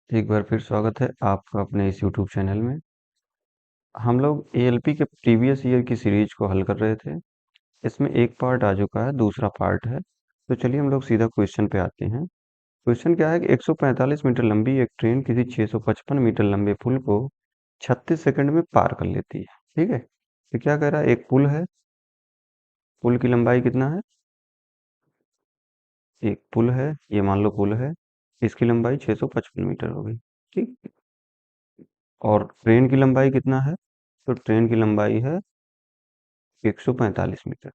एक बार फिर स्वागत है आपका अपने इस यूट्यूब चैनल में। हम लोग एएलपी के प्रीवियस ईयर की सीरीज को हल कर रहे थे। इसमें एक पार्ट आ चुका है, दूसरा पार्ट है। तो चलिए हम लोग सीधा क्वेश्चन पे आते हैं। क्वेश्चन क्या है कि 145 मीटर लंबी एक ट्रेन किसी 655 मीटर लंबे पुल को 36 सेकंड में पार कर लेती है। ठीक है, तो क्या कह रहा है, एक पुल है। पुल की लंबाई कितना है? एक पुल है, ये मान लो पुल है। इसकी लंबाई 655 मीटर हो गई। ठीक। और ट्रेन की लंबाई कितना है? तो ट्रेन की लंबाई है 145 मीटर।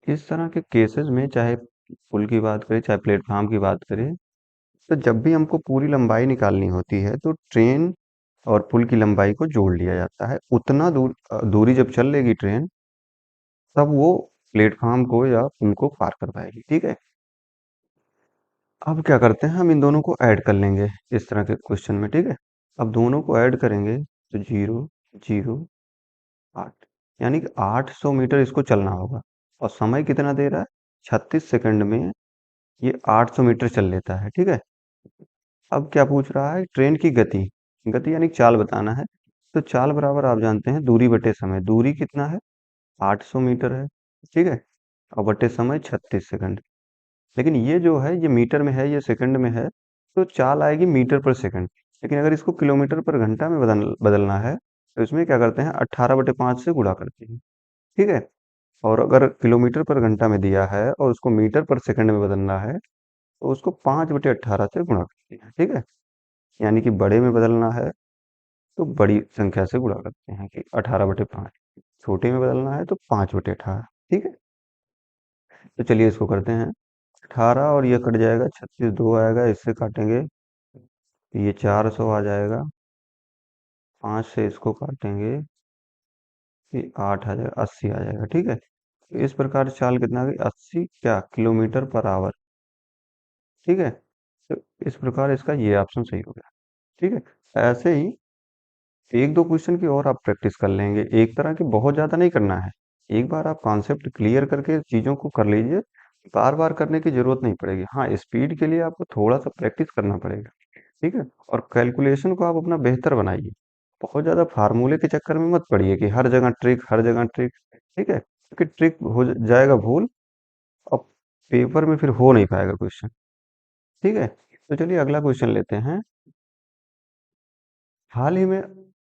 इस तरह के केसेस में चाहे पुल की बात करें चाहे प्लेटफॉर्म की बात करें, तो जब भी हमको पूरी लंबाई निकालनी होती है तो ट्रेन और पुल की लंबाई को जोड़ लिया जाता है। उतना दूरी जब चल लेगी ट्रेन, तब वो प्लेटफॉर्म को या पुल को पार कर पाएगी। ठीक है, अब क्या करते हैं, हम इन दोनों को ऐड कर लेंगे इस तरह के क्वेश्चन में। ठीक है, अब दोनों को ऐड करेंगे तो 0, 0, 8, यानी कि 800 मीटर इसको चलना होगा। और समय कितना दे रहा है? 36 सेकंड में ये 800 मीटर चल लेता है। ठीक है, अब क्या पूछ रहा है, ट्रेन की गति। गति यानी चाल बताना है। तो चाल बराबर आप जानते हैं दूरी बटे समय। दूरी कितना है? 800 मीटर है। ठीक है, और बटे समय 36 सेकंड। लेकिन ये जो है, ये मीटर में है, ये सेकंड में है, तो चाल आएगी मीटर पर सेकंड। लेकिन अगर इसको किलोमीटर पर घंटा में बदलना है, तो इसमें क्या करते हैं, 18/5 से गुणा करते हैं। ठीक है, और अगर किलोमीटर पर घंटा में दिया है और उसको मीटर पर सेकंड में बदलना है, तो उसको 5/18 से गुणा करते हैं। ठीक है, यानी कि बड़े में बदलना है तो बड़ी संख्या से गुणा करते हैं कि 18/5। छोटे में बदलना है तो 5/18। ठीक है, तो चलिए इसको करते हैं। 18 और ये कट जाएगा, 36 दो आएगा, इससे काटेंगे तो ये 400 आ जाएगा। 5 से इसको काटेंगे कि 8 आ जाएगा, 80 आ जाएगा। ठीक है, तो इस प्रकार चाल कितना आ गई, 80 क्या किलोमीटर पर आवर। ठीक है, तो इस प्रकार इसका ये ऑप्शन सही हो गया। ठीक है, ऐसे ही एक दो क्वेश्चन की और आप प्रैक्टिस कर लेंगे। एक तरह की बहुत ज़्यादा नहीं करना है। एक बार आप कॉन्सेप्ट क्लियर करके चीज़ों को कर लीजिए, बार बार करने की ज़रूरत नहीं पड़ेगी। हाँ, स्पीड के लिए आपको थोड़ा सा प्रैक्टिस करना पड़ेगा। ठीक है, और कैलकुलेशन को आप अपना बेहतर बनाइए। बहुत ज़्यादा फार्मूले के चक्कर में मत पड़िए कि हर जगह ट्रिक, हर जगह ट्रिक। ठीक है, क्योंकि ट्रिक हो जाएगा भूल, और पेपर में फिर हो नहीं पाएगा क्वेश्चन। ठीक है, तो चलिए अगला क्वेश्चन लेते हैं। हाल ही में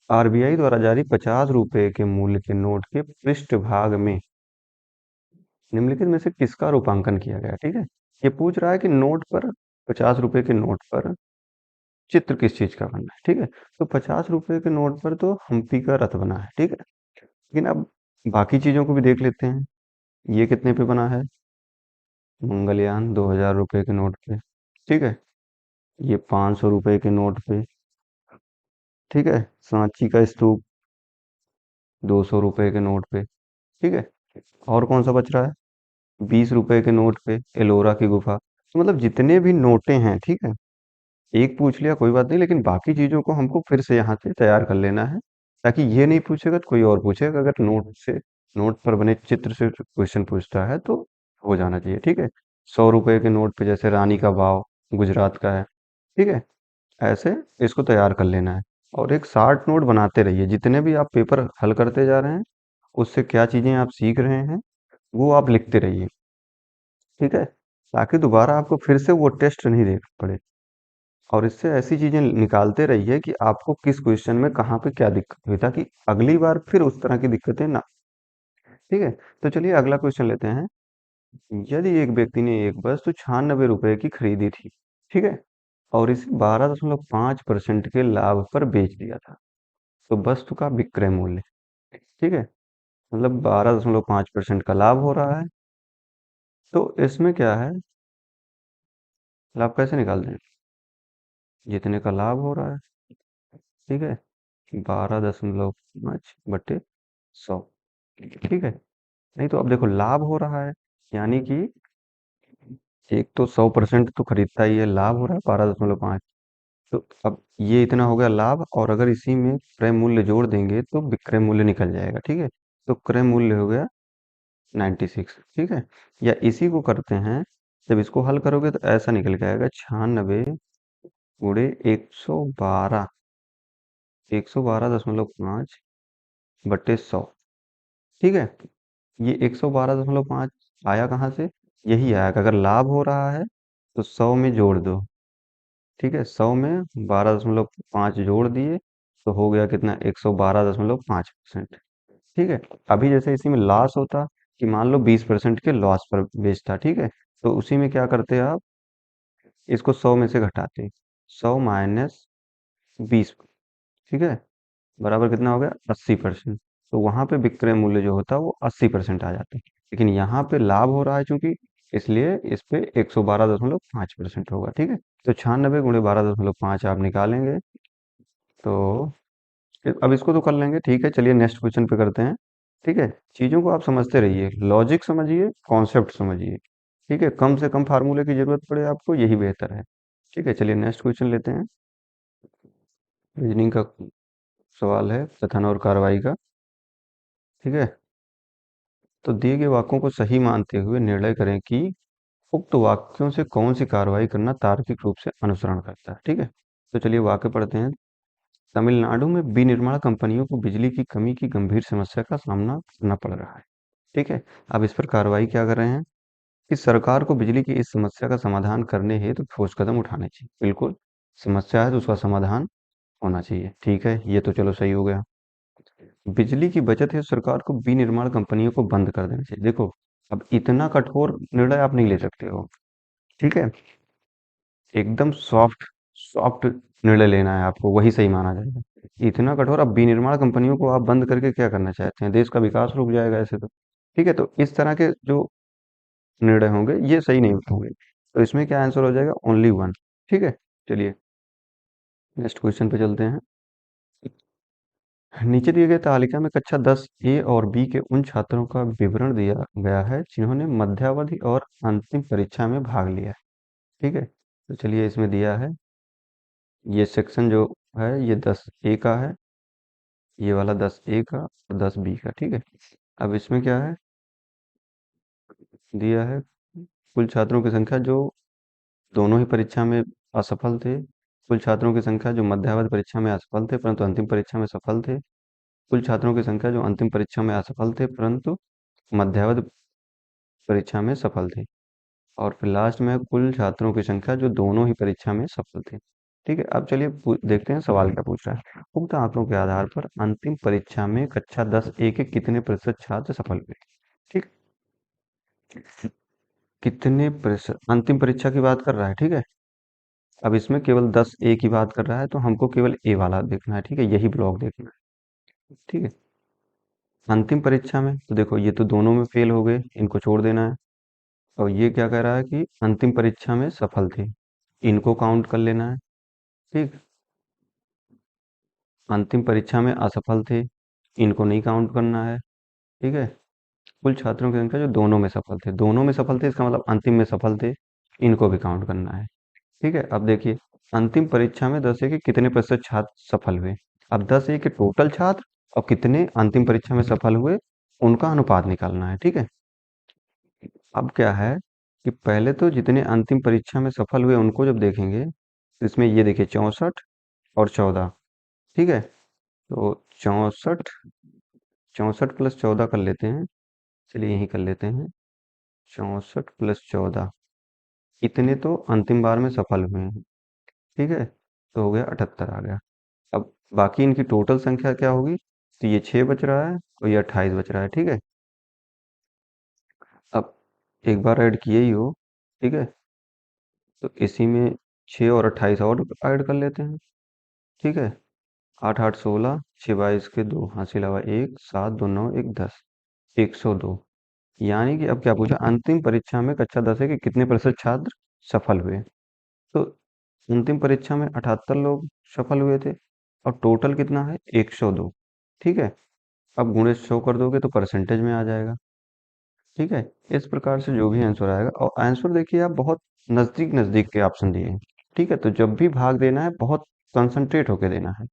आरबीआई द्वारा जारी 50 रुपए के मूल्य के नोट के पृष्ठभाग में निम्नलिखित में से किसका रूपांकन किया गया? ठीक है, ये पूछ रहा है कि नोट पर, 50 रुपए के नोट पर चित्र किस चीज का बनना है। ठीक है, तो 50 रुपए के नोट पर तो हम्पी का रथ बना है। ठीक है, लेकिन अब बाकी चीजों को भी देख लेते हैं। ये कितने पे बना है? मंगलयान 2000 रुपए के नोट पे। ठीक है, ये 500 रुपए के नोट पे। ठीक है, सांची का स्तूप 200 रुपए के नोट पे। ठीक है, और कौन सा बच रहा है? 20 रुपए के नोट पे एलोरा की गुफा। तो मतलब जितने भी नोटें हैं, ठीक है, एक पूछ लिया कोई बात नहीं, लेकिन बाकी चीजों को हमको फिर से यहाँ से तैयार कर लेना है, ताकि ये नहीं पूछेगा तो कोई और पूछेगा। अगर नोट पर बने चित्र से क्वेश्चन पूछता है तो हो जाना चाहिए। ठीक है, 100 रुपए के नोट पे जैसे रानी का वाव गुजरात का है। ठीक है, ऐसे इसको तैयार कर लेना है। और एक शार्ट नोट बनाते रहिए, जितने भी आप पेपर हल करते जा रहे हैं, उससे क्या चीजें आप सीख रहे हैं वो आप लिखते रहिए। ठीक है, ताकि दोबारा आपको फिर से वो टेस्ट नहीं देना पड़े। और इससे ऐसी चीजें निकालते रहिए कि आपको किस क्वेश्चन में कहाँ पे क्या दिक्कत हुई, ताकि अगली बार फिर उस तरह की दिक्कतें ना। ठीक है, तो चलिए अगला क्वेश्चन लेते हैं। यदि एक व्यक्ति ने एक वस्तु 96 रुपए की खरीदी थी, ठीक है, और इसे 12.5% के लाभ पर बेच दिया था, तो वस्तु का विक्रय मूल्य। ठीक है, मतलब 12.5% का लाभ हो रहा है। तो इसमें क्या है, लाभ कैसे निकाल दें? जितने का लाभ हो रहा है, ठीक है, 12.5/100। ठीक है, नहीं तो अब देखो लाभ हो रहा है, यानी कि एक तो 100% तो खरीदता ही है, लाभ हो रहा है 12.5। तो अब ये इतना हो गया लाभ, और अगर इसी में क्रय मूल्य जोड़ देंगे तो विक्रय मूल्य निकल जाएगा। ठीक है, तो क्रय मूल्य हो गया 96। ठीक है, या इसी को करते हैं, जब इसको हल करोगे तो ऐसा निकल के आएगा 96 गुणे 112, 112.5 बटे 100। ठीक है, ये 112.5 आया कहाँ से? यही आया कि अगर लाभ हो रहा है तो 100 में जोड़ दो। ठीक है, 100 में 12.5 जोड़ दिए तो हो गया कितना? 112.5%। ठीक है, अभी जैसे इसी में लॉस होता कि मान लो 20% के लॉस पर बेचता, ठीक है, तो उसी में क्या करते आप, इसको 100 में से घटाते, 100 माइनस 20, ठीक है, बराबर कितना हो गया? 80%। तो वहां पे विक्रय मूल्य जो होता है वो 80% आ जाता है। लेकिन यहाँ पे लाभ हो रहा है चूंकि, इसलिए इस पे 112.5% होगा। ठीक है, तो 96 गुणे 12.5 आप निकालेंगे तो अब इसको तो कर लेंगे। ठीक है, चलिए नेक्स्ट क्वेश्चन पे करते हैं। ठीक है, चीजों को आप समझते रहिए, लॉजिक समझिए, कॉन्सेप्ट समझिए। ठीक है, कम से कम फार्मूले की जरूरत पड़े आपको यही बेहतर है। ठीक है, चलिए नेक्स्ट क्वेश्चन लेते हैं। रीजनिंग का सवाल है, कथन और कार्रवाई का। ठीक है, तो दिए गए वाक्यों को सही मानते हुए निर्णय करें कि उक्त वाक्यों से कौन सी कार्रवाई करना तार्किक रूप से अनुसरण करता है। ठीक है, तो चलिए वाक्य पढ़ते हैं। तमिलनाडु में विनिर्माण कंपनियों को बिजली की कमी की गंभीर समस्या का सामना करना पड़ रहा है। ठीक है, अब इस पर कार्रवाई क्या कर रहे हैं कि सरकार को बिजली की इस समस्या का समाधान करने हेतु ठोस कदम उठाने चाहिए। बिल्कुल, समस्या है तो उसका समाधान होना चाहिए। ठीक है, ये तो चलो सही हो गया। बिजली की बचत है, सरकार को विनिर्माण कंपनियों को बंद कर देना चाहिए। देखो, अब इतना कठोर निर्णय आप नहीं ले सकते हो। ठीक है, एकदम सॉफ्ट सॉफ्ट निर्णय लेना है आपको, वही सही माना जाएगा। इतना कठोर, अब विनिर्माण कंपनियों को आप बंद करके क्या करना चाहते हैं? देश का विकास रुक जाएगा ऐसे तो। ठीक है, तो इस तरह के जो निर्णय होंगे ये सही नहीं होंगे। तो इसमें क्या आंसर हो जाएगा? Only one. ठीक है, चलिए नेक्स्ट क्वेश्चन पे चलते हैं। नीचे दिए गए तालिका में कक्षा 10 ए और बी के उन छात्रों का विवरण दिया गया है जिन्होंने मध्यावधि और अंतिम परीक्षा में भाग लिया है। ठीक है, तो चलिए इसमें दिया है, ये सेक्शन जो है ये 10 ए का है, ये वाला 10 ए का और 10 बी का। ठीक है, अब इसमें क्या है दिया है, कुल छात्रों की संख्या जो दोनों ही परीक्षा में असफल थे, कुल छात्रों की संख्या जो मध्यावधि परीक्षा में असफल थे परंतु अंतिम परीक्षा में सफल थे, कुल छात्रों की संख्या जो अंतिम परीक्षा में असफल थे परंतु मध्यावधि परीक्षा में सफल थे, और फिर लास्ट में कुल छात्रों की संख्या जो दोनों ही परीक्षा में सफल थे। ठीक है, अब चलिए देखते हैं सवाल क्या पूछ रहा है। उक्त आंकड़ों के आधार पर अंतिम परीक्षा में कक्षा 10 ए के कितने प्रतिशत छात्र सफल हुए? ठीक, कितने प्रतिशत अंतिम परीक्षा की बात कर रहा है। ठीक है, अब इसमें केवल 10 ए की बात कर रहा है तो हमको केवल ए वाला देखना है। ठीक है, यही ब्लॉक देखना है। ठीक है, अंतिम परीक्षा में तो देखो ये तो दोनों में फेल हो गए, इनको छोड़ देना है। और ये क्या कह रहा है कि अंतिम परीक्षा में सफल थे, इनको काउंट कर लेना है। ठीक, अंतिम परीक्षा में असफल थे, इनको नहीं काउंट करना है। ठीक है, कुल छात्रों की संख्या जो दोनों में सफल थे, दोनों में सफल थे इसका मतलब अंतिम में सफल थे, इनको भी काउंट करना है। ठीक है, अब देखिए अंतिम परीक्षा में 10 ए के कितने प्रतिशत छात्र सफल हुए। अब 10 ए के टोटल छात्र और कितने अंतिम परीक्षा में सफल हुए, उनका अनुपात निकालना है। ठीक है, अब क्या है कि पहले तो जितने अंतिम परीक्षा में सफल हुए उनको जब देखेंगे तो इसमें ये देखिए 64 और 14। ठीक है, तो 64, 64 प्लस 14 कर लेते हैं। चलिए यही कर लेते हैं, 64 + 14, इतने तो अंतिम बार में सफल हुए हैं। ठीक है, तो हो गया 78 आ गया। अब बाकी इनकी टोटल संख्या क्या होगी? तो ये 6 बच रहा है और ये 28 बच रहा है। ठीक है, अब एक बार ऐड किए ही हो, ठीक है, तो इसी में 6 और 28 और ऐड कर लेते हैं। ठीक है, 8 8 16, 6 22 के 2, हासिल अलावा 1, 7 2 9 1 10, 102। यानी कि अब क्या पूछा, अंतिम परीक्षा में कक्षा 10 के कितने प्रतिशत छात्र सफल हुए? तो अंतिम परीक्षा में 78 लोग सफल हुए थे और टोटल कितना है? 102। ठीक है, अब गुणे 100 कर दोगे तो परसेंटेज में आ जाएगा। ठीक है, इस प्रकार से जो भी आंसर आएगा, और आंसर देखिए आप बहुत नजदीक नजदीक के ऑप्शन दिए हैं। ठीक है, तो जब भी भाग देना है बहुत कंसंट्रेट होके देना है।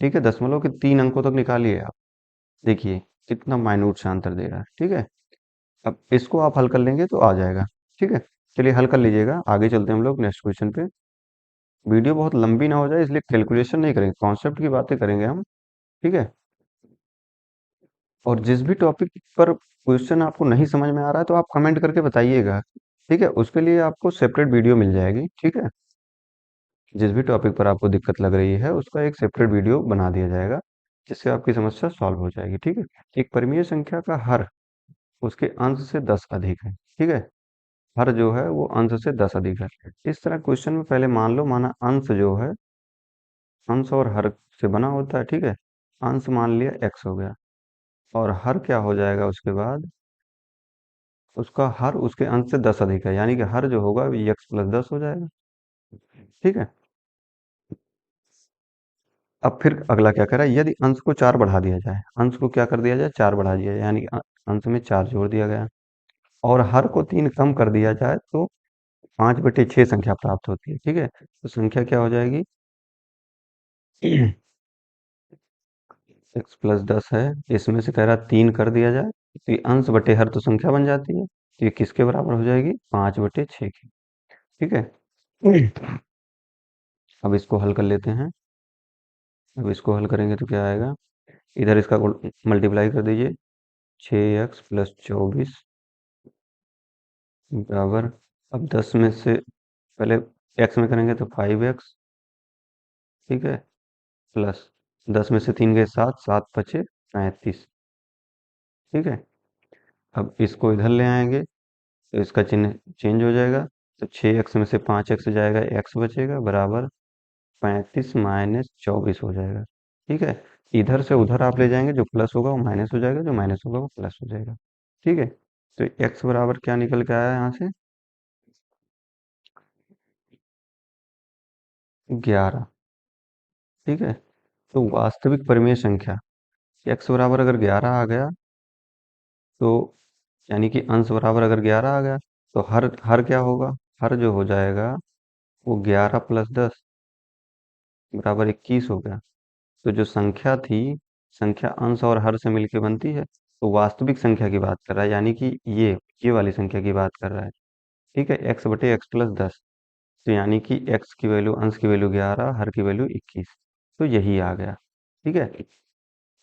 ठीक है, दशमलव के 3 अंकों तक निकालिए आप, देखिए कितना माइन्यूट से अंतर दे रहा है। ठीक है, अब इसको आप हल कर लेंगे तो आ जाएगा। ठीक है, चलिए हल कर लीजिएगा, आगे चलते हैं हम लोग नेक्स्ट क्वेश्चन पे। वीडियो बहुत लंबी ना हो जाए इसलिए कैलकुलेशन नहीं करेंगे, कॉन्सेप्ट की बातें करेंगे हम। ठीक है। और जिस भी टॉपिक पर क्वेश्चन आपको नहीं समझ में आ रहा है तो आप कमेंट करके बताइएगा। ठीक है, उसके लिए आपको सेपरेट वीडियो मिल जाएगी। ठीक है, जिस भी टॉपिक पर आपको दिक्कत लग रही है उसका एक सेपरेट वीडियो बना दिया जाएगा, जिससे आपकी समस्या सॉल्व हो जाएगी। ठीक है। एक परिमेय संख्या का हर उसके अंश से 10 अधिक है। ठीक है, हर जो है वो अंश से 10 अधिक है। इस तरह क्वेश्चन में पहले मान लो, माना अंश जो है अंश और हर से बना होता है। ठीक है, अंश मान लिया x हो गया, और हर क्या हो जाएगा उसके बाद, उसका हर उसके अंश से 10 अधिक है, यानी कि हर जो होगा वो x प्लस 10 हो जाएगा। ठीक है। अब फिर अगला क्या कह रहा है, यदि अंश को 4 बढ़ा दिया जाए, अंश को क्या कर दिया जाए, 4 बढ़ा दिया जाए, यानी कि अंश में 4 जोड़ दिया गया, और हर को 3 कम कर दिया जाए तो 5/6 संख्या प्राप्त होती है। ठीक है, तो संख्या क्या हो जाएगी, x प्लस 10 है, इसमें से कह रहा है 3 कर दिया जाए तो ये अंश बटे हर तो संख्या बन जाती है, तो ये किसके बराबर हो जाएगी, 5/6 की। ठीक है। अब इसको हल कर लेते हैं। अब इसको हल करेंगे तो क्या आएगा, इधर इसका मल्टीप्लाई कर दीजिए, 6x + 24 बराबर, अब 10 में से पहले x में करेंगे तो 5x। ठीक है, प्लस 10 में से 3 गए 7, 7 बचे 35। ठीक है, अब इसको इधर ले आएंगे तो इसका चिन्ह चेंज हो जाएगा, तो 6x में से 5x जाएगा, x बचेगा बराबर 35 - 24 हो जाएगा। ठीक है, इधर से उधर आप ले जाएंगे, जो प्लस होगा वो माइनस हो जाएगा, जो माइनस होगा वो प्लस हो जाएगा। ठीक है, तो x बराबर क्या निकल के आया यहाँ से, 11। ठीक है, तो वास्तविक परिमेय संख्या x बराबर अगर 11 आ गया, तो यानी कि अंश बराबर अगर 11 आ गया, तो हर हर क्या होगा, हर जो हो जाएगा वो 11 + 10 बराबर 21 हो गया। तो जो संख्या थी, संख्या अंश और हर से मिलके बनती है, तो वास्तविक संख्या की बात कर रहा है, यानी कि ये वाली संख्या की बात कर रहा है। ठीक है, x/x + 10, तो यानी कि x की वैल्यू, अंश की वैल्यू 11, हर की वैल्यू 21, तो यही आ गया। ठीक है,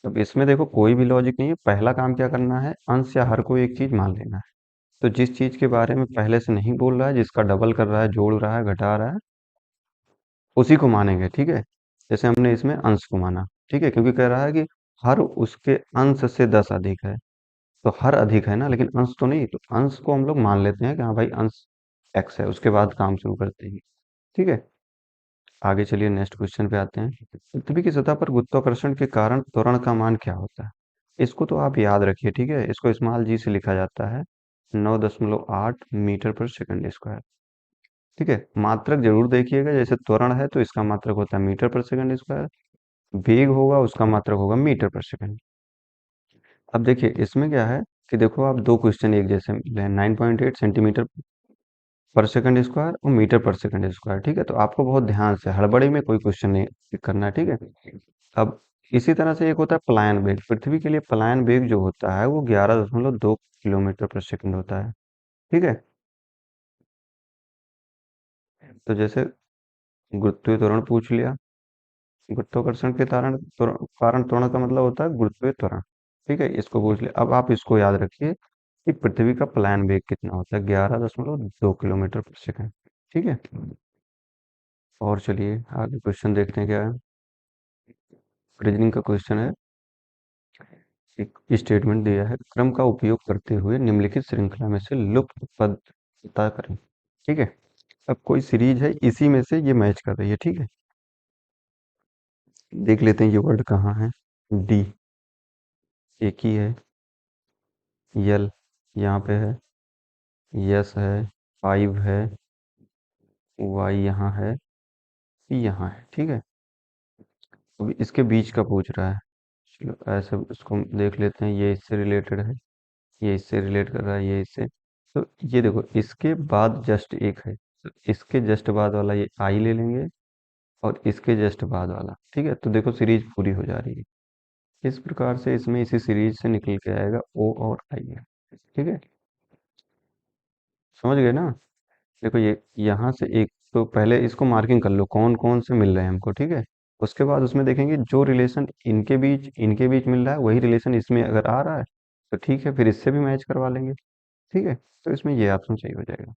अब इसमें देखो कोई भी लॉजिक नहीं है, पहला काम क्या करना है, अंश या हर को एक चीज मान लेना है। तो जिस चीज के बारे में पहले से नहीं बोल रहा है, जिसका डबल कर रहा है, जोड़ रहा है, घटा रहा है, उसी को मानेंगे। ठीक है, जैसे हमने इसमें अंश को माना। ठीक है, क्योंकि कह रहा है कि हर उसके अंश से 10 अधिक है, तो हर अधिक है ना, लेकिन अंश तो नहीं, तो अंश को हम लोग मान लेते हैं कि हाँ भाई अंश x है, उसके बाद काम शुरू करते हैं। ठीक है, आगे चलिए नेक्स्ट क्वेश्चन पे आते हैं। पृथ्वी की सतह पर गुरुत्वाकर्षण के कारण त्वरण का मान क्या होता है। इसको तो आप याद रखिए। ठीक है, इसको स्मॉल जी से लिखा जाता है, 9.8 मीटर पर सेकंड स्क्वायर। ठीक है, मात्रक जरूर देखिएगा, जैसे त्वरण है तो इसका मात्रक होता है मीटर पर सेकंड स्क्वायर, वेग होगा उसका मात्रक होगा मीटर पर सेकंड। अब देखिए इसमें क्या है कि देखो आप दो क्वेश्चन एक जैसे मिले हैं, 9.8 सेंटीमीटर पर सेकंड स्क्वायर और मीटर पर सेकंड स्क्वायर। ठीक है, तो आपको बहुत ध्यान से, हड़बड़ी में कोई क्वेश्चन नहीं करना है। ठीक है, अब इसी तरह से एक होता है पलायन वेग। पृथ्वी के लिए पलायन वेग जो होता है वो 11.2 किलोमीटर पर सेकंड होता है। ठीक है, तो जैसे गुरुत्वीय त्वरण पूछ लिया, गुरुत्वाकर्षण के कारण त्वरण का मतलब होता है गुरुत्वीय त्वरण। ठीक है, इसको पूछ लिया। अब आप इसको याद रखिए कि पृथ्वी का पलायन वेग कितना होता है, 11.2 किलोमीटर पर सेकंड। ठीक है, और चलिए आगे क्वेश्चन देखते हैं क्या है। रीजनिंग का क्वेश्चन है, एक स्टेटमेंट दिया है, क्रम का उपयोग करते हुए निम्नलिखित श्रृंखला में से लुप्त पद पता करें। ठीक है, अब कोई सीरीज है, इसी में से ये मैच कर रही है। ठीक है, देख लेते हैं ये वर्ड कहाँ है, डी एक ही है, यल यहाँ पे है, यस है, 5 है, वाई यहाँ है, पी यहाँ है। ठीक है, अभी इसके बीच का पूछ रहा है, चलो ऐसे इसको देख लेते हैं, ये इससे रिलेटेड है, ये इससे रिलेट कर रहा है, ये इससे। तो ये देखो इसके बाद जस्ट एक है, तो इसके जस्ट बाद वाला ये आई ले लेंगे, और इसके जस्ट बाद वाला। ठीक है, तो देखो सीरीज पूरी हो जा रही है। इस प्रकार से इसमें इसी सीरीज से निकल के आएगा ओ और आई है। ठीक है, समझ गए ना। देखो ये यहाँ से एक तो पहले इसको मार्किंग कर लो कौन कौन से मिल रहे हैं हमको, ठीक है। उसके बाद उसमें देखेंगे जो रिलेशन इनके बीच मिल रहा है वही रिलेशन इसमें अगर आ रहा है तो ठीक है, फिर इससे भी मैच करवा लेंगे। ठीक है, तो इसमें ये ऑप्शन सही हो जाएगा।